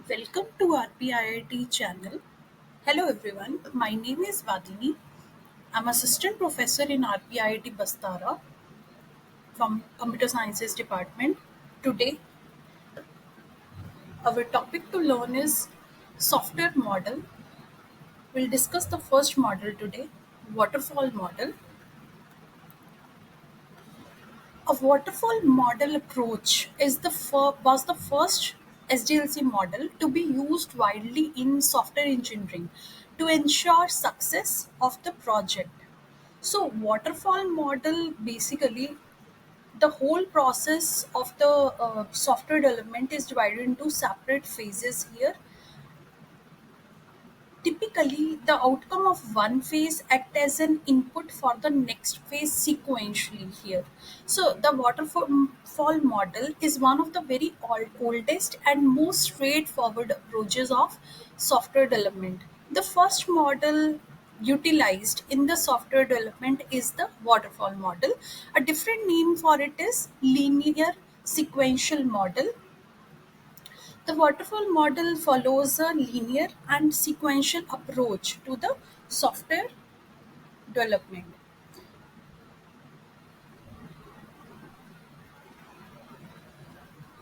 Welcome to RPIIT channel. Hello everyone, my name is Vadini. I'm assistant professor in RPIIT Bastara from Computer Sciences department. Today our topic to learn is software model. We'll discuss the first model today, waterfall model. A waterfall model approach was the first SDLC model to be used widely in software engineering to ensure success of the project. So, waterfall model basically the whole process of the software development is divided into separate phases here. Typically, the outcome of one phase act as an input for the next phase sequentially here. So the waterfall model is one of the very oldest and most straightforward approaches of software development. The first model utilized in the software development is the waterfall model. A different name for it is linear sequential model. The waterfall model follows a linear and sequential approach to the software development.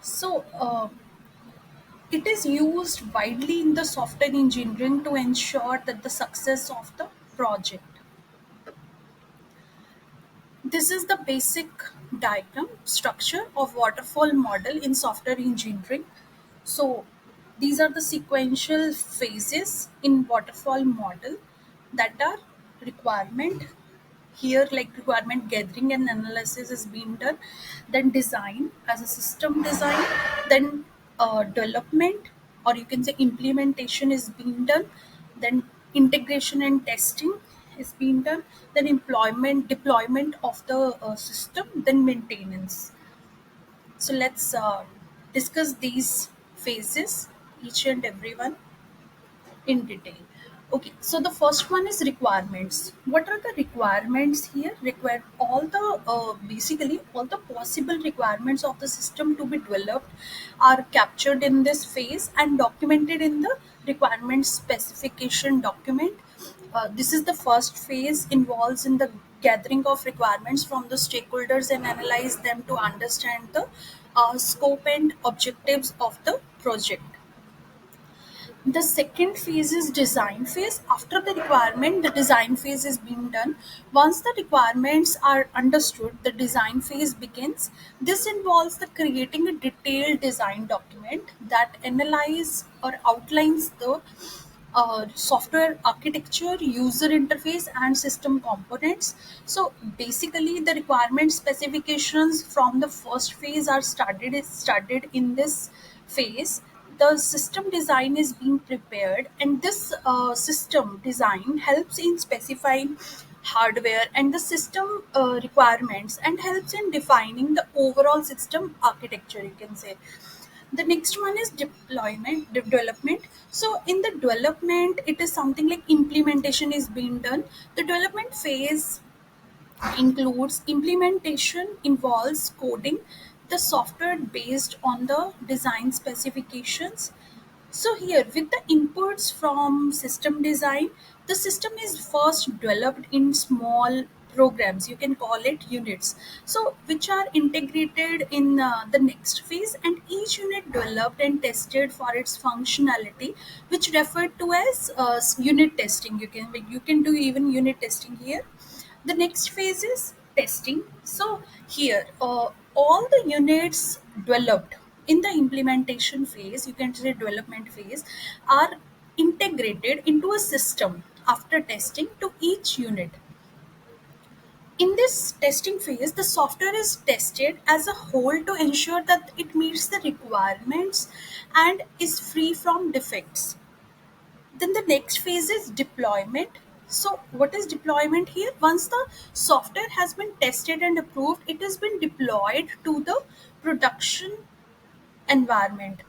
So, it is used widely in the software engineering to ensure that the success of the project. This is the basic diagram structure of waterfall model in software engineering. So these are the sequential phases in waterfall model that are requirement. Here, like requirement gathering and analysis is being done, then design as a system design, then development or you can say implementation is being done, then integration and testing is being done, then employment deployment of the system, then maintenance. So let's discuss these phases, each and every one in detail. Okay, so the first one is requirements. What are the requirements here? Require all the basically all the possible requirements of the system to be developed are captured in this phase and documented in the requirement specification document. This is the first phase involves in the gathering of requirements from the stakeholders and analyze them to understand the scope and objectives of the project. The second phase is design phase. After the requirement, the design phase is being done. Once the requirements are understood, the design phase begins. This involves the creating a detailed design document that analyze or outlines the software architecture, user interface, and system components. So basically, the requirement specifications from the first phase are started in this phase. The system design is being prepared, and this system design helps in specifying hardware and the system requirements and helps in defining the overall system architecture, you can say. The next one is development. So in the development, it is something like implementation is being done. The development phase includes implementation, involves coding the software based on the design specifications. So here with the inputs from system design, the system is first developed in small programs, you can call it units, so which are integrated in the next phase, and each unit developed and tested for its functionality, which referred to as unit testing. You can do even unit testing here. The next phase is testing. So here, all the units developed in the implementation phase, you can say development phase, are integrated into a system after testing to each unit. In this testing phase, the software is tested as a whole to ensure that it meets the requirements and is free from defects. Then the next phase is deployment. So what is deployment here? Once the software has been tested and approved, it has been deployed to the production environment.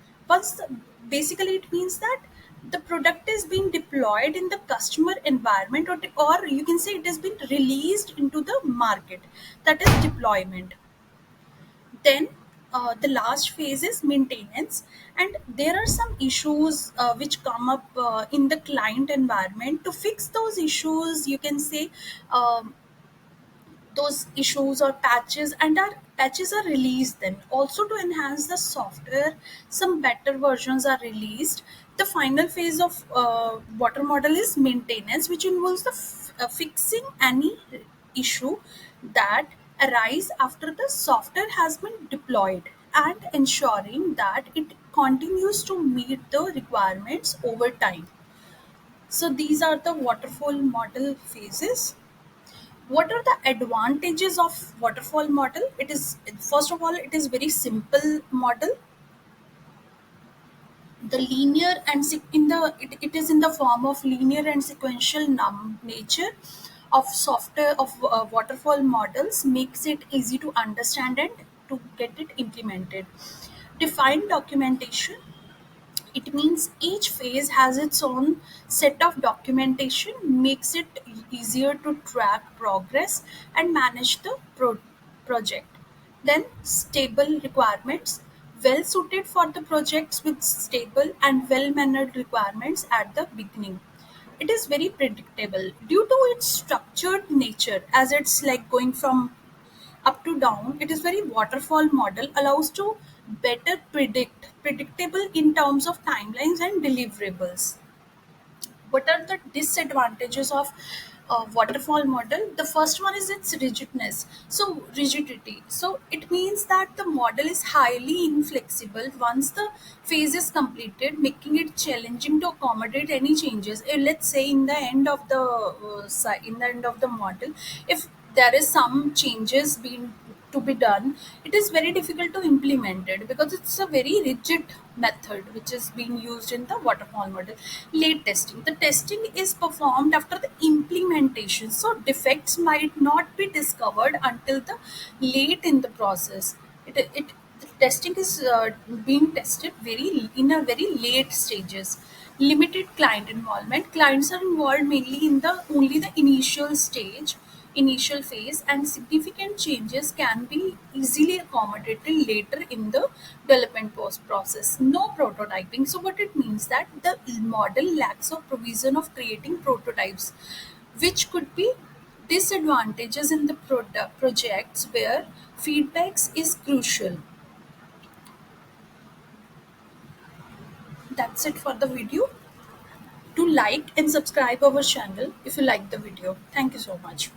Basically it means that the product is being deployed in the customer environment, or you can say it has been released into the market. That is deployment. Then the last phase is maintenance, and there are some issues which come up in the client environment. To fix those issues, you can say, um, those issues or patches, and our patches are released. Then also to enhance the software, some better versions are released. The final phase of water model is maintenance, which involves the fixing any issue that arise after the software has been deployed, and ensuring that it continues to meet the requirements over time. So these are the waterfall model phases. What are the advantages of waterfall model? It is, first of all, it is very simple model. The linear and it is in the form of linear and sequential nature of software of waterfall models makes it easy to understand and to get it implemented. Defined documentation, it means each phase has its own set of documentation, makes it easier to track progress and manage the project. Then, stable requirements, well suited for the projects with stable and well mannered requirements at the beginning. It is very predictable due to its structured nature, as it's like going from up to down. It is very waterfall model allows to better predictable in terms of timelines and deliverables. What are the disadvantages of waterfall model? The first one is its rigidness. So rigidity, so it means that the model is highly inflexible once the phase is completed, making it challenging to accommodate any changes. Let's say in the end of the in the end of the model, if there is some changes being to be done, it is very difficult to implement it because it's a very rigid method which is being used in the waterfall model. Late testing, the testing is performed after the implementation, so defects might not be discovered until the late in the process. It the testing is being tested very in a very late stages. Limited client involvement, clients are involved mainly in the only the initial phase, and significant changes can be easily accommodated later in the development post process. No prototyping, so what it means that the model lacks a provision of creating prototypes, which could be disadvantages in the projects where feedbacks is crucial. That's it for the video. Do like and subscribe our channel if you like the video. Thank you so much.